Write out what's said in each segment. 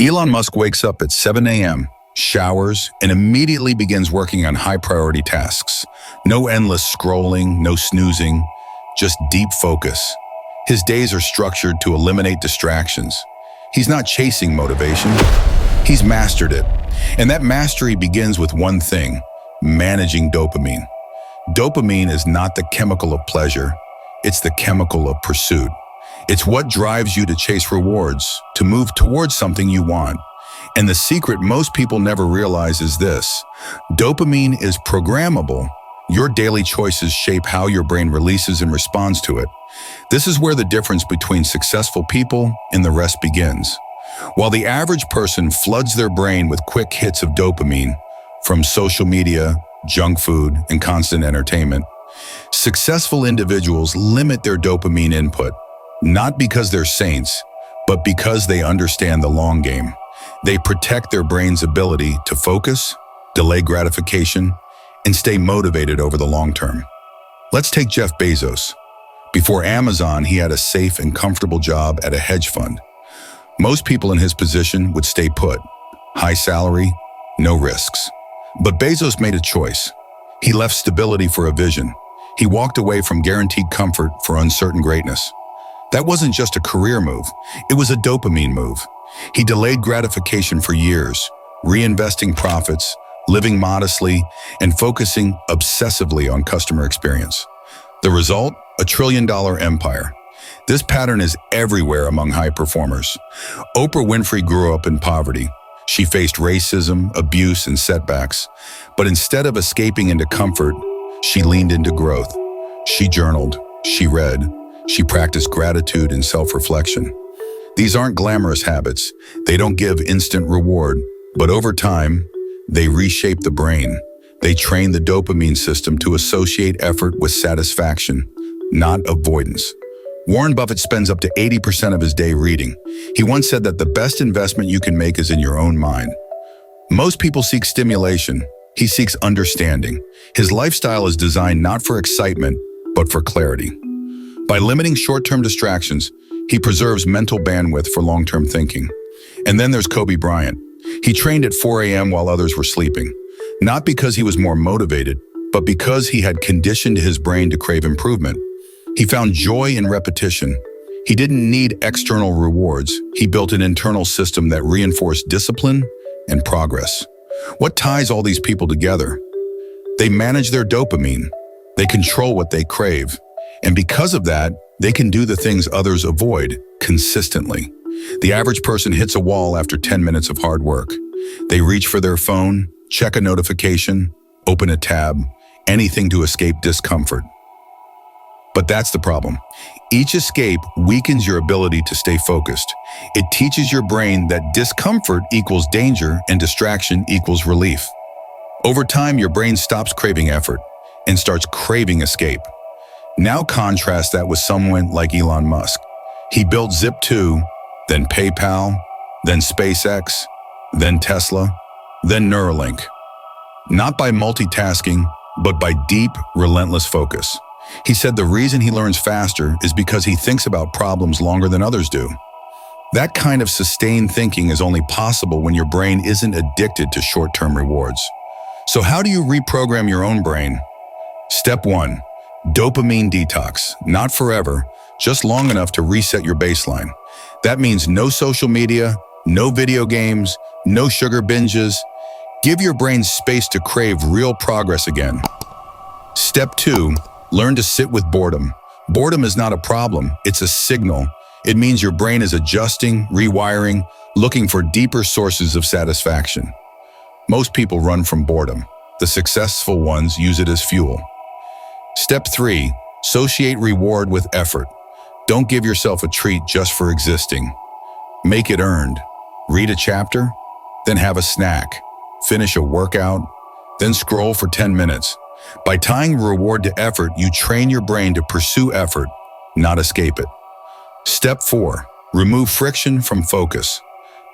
Elon Musk wakes up at 7 a.m., showers, and immediately begins working on high-priority tasks. No endless scrolling, no snoozing, just deep focus. His days are structured to eliminate distractions. He's not chasing motivation. He's mastered it. And that mastery begins with one thing: managing dopamine. Dopamine is not the chemical of pleasure. It's the chemical of pursuit. It's what drives you to chase rewards, to move towards something you want. And the secret most people never realize is this: dopamine is programmable. Your daily choices shape how your brain releases and responds to it. This is where the difference between successful people and the rest begins. While the average person floods their brain with quick hits of dopamine from social media, junk food, and constant entertainment, successful individuals limit their dopamine input, not because they're saints, but because they understand the long game. They protect their brain's ability to focus, delay gratification, and stay motivated over the long term. Let's take Jeff Bezos. Before Amazon, he had a safe and comfortable job at a hedge fund. Most people in his position would stay put. High salary, no risks. But Bezos made a choice. He left stability for a vision. He walked away from guaranteed comfort for uncertain greatness. That wasn't just a career move, it was a dopamine move. He delayed gratification for years, reinvesting profits, living modestly, and focusing obsessively on customer experience. The result? A trillion-dollar empire. This pattern is everywhere among high performers. Oprah Winfrey grew up in poverty. She faced racism, abuse, and setbacks. But instead of escaping into comfort, she leaned into growth. She journaled, she read, she practiced gratitude and self-reflection. These aren't glamorous habits. They don't give instant reward. But over time, they reshape the brain. They train the dopamine system to associate effort with satisfaction, not avoidance. Warren Buffett spends up to 80% of his day reading. He once said that the best investment you can make is in your own mind. Most people seek stimulation. He seeks understanding. His lifestyle is designed not for excitement, but for clarity. By limiting short-term distractions, he preserves mental bandwidth for long-term thinking. And then there's Kobe Bryant. He trained at 4 a.m. while others were sleeping, not because he was more motivated, but because he had conditioned his brain to crave improvement. He found joy in repetition. He didn't need external rewards. He built an internal system that reinforced discipline and progress. What ties all these people together? They manage their dopamine. They control what they crave. And because of that, they can do the things others avoid consistently. The average person hits a wall after 10 minutes of hard work. They reach for their phone, check a notification, open a tab, anything to escape discomfort. But that's the problem. Each escape weakens your ability to stay focused. It teaches your brain that discomfort equals danger and distraction equals relief. Over time, your brain stops craving effort and starts craving escape. Now contrast that with someone like Elon Musk. He built Zip2, then PayPal, then SpaceX, then Tesla, then Neuralink. Not by multitasking, but by deep, relentless focus. He said the reason he learns faster is because he thinks about problems longer than others do. That kind of sustained thinking is only possible when your brain isn't addicted to short-term rewards. So how do you reprogram your own brain? Step 1. Dopamine detox. Not forever, just long enough to reset your baseline. That means no social media, no video games, no sugar binges. Give your brain space to crave real progress again. Step 2. Learn to sit with boredom. Boredom is not a problem, it's a signal. It means your brain is adjusting, rewiring, looking for deeper sources of satisfaction. Most people run from boredom. The successful ones use it as fuel. Step 3. Associate reward with effort. Don't give yourself a treat just for existing. Make it earned. Read a chapter, then have a snack. Finish a workout, then scroll for 10 minutes. By tying reward to effort, you train your brain to pursue effort, not escape it. Step 4. Remove friction from focus.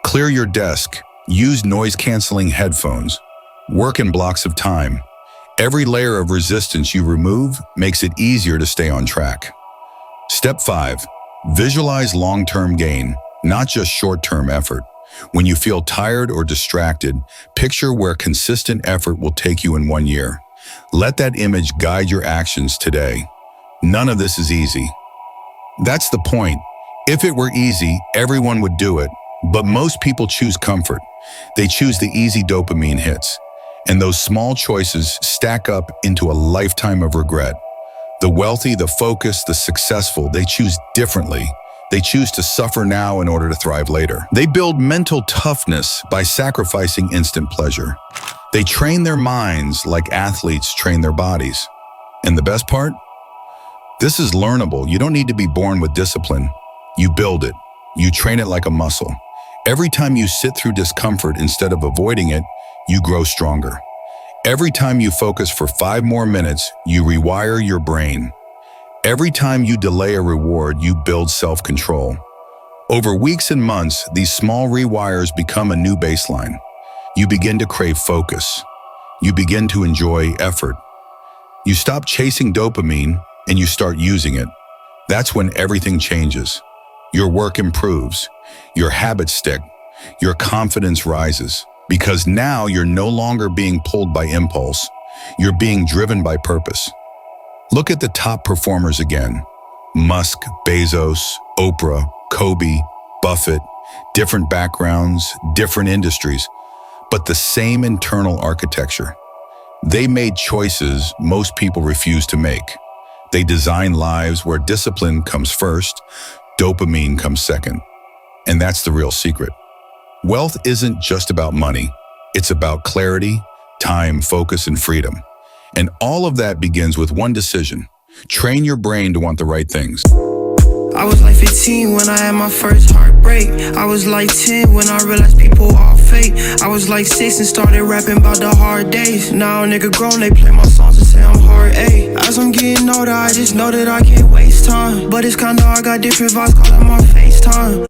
Clear your desk. Use noise-canceling headphones. Work in blocks of time. Every layer of resistance you remove makes it easier to stay on track. Step 5. Visualize long-term gain, not just short-term effort. When you feel tired or distracted, picture where consistent effort will take you in 1 year. Let that image guide your actions today. None of this is easy. That's the point. If it were easy, everyone would do it. But most people choose comfort. They choose the easy dopamine hits. And those small choices stack up into a lifetime of regret. The wealthy, the focused, the successful, they choose differently. They choose to suffer now in order to thrive later. They build mental toughness by sacrificing instant pleasure. They train their minds like athletes train their bodies. And the best part? This is learnable. You don't need to be born with discipline. You build it. You train it like a muscle. Every time you sit through discomfort instead of avoiding it, you grow stronger. Every time you focus for 5 more minutes, you rewire your brain. Every time you delay a reward, you build self-control. Over weeks and months, these small rewires become a new baseline. You begin to crave focus. You begin to enjoy effort. You stop chasing dopamine and you start using it. That's when everything changes. Your work improves. Your habits stick. Your confidence rises. Because now you're no longer being pulled by impulse. You're being driven by purpose. Look at the top performers again. Musk, Bezos, Oprah, Kobe, Buffett, different backgrounds, different industries, but the same internal architecture. They made choices most people refuse to make. They design lives where discipline comes first, dopamine comes second. And that's the real secret. Wealth isn't just about money. It's about clarity, time, focus, and freedom. And all of that begins with one decision. Train your brain to want the right things. I was like 15 when I had my first heartbreak. I was like 10 when I realized people are fake. I was like 6 and started rapping about the hard days. Now a nigga grown, they play my songs and say I'm hard A. As I'm getting older, I just know that I can't waste time. But it's kinda hard, got different vibes calling my FaceTime.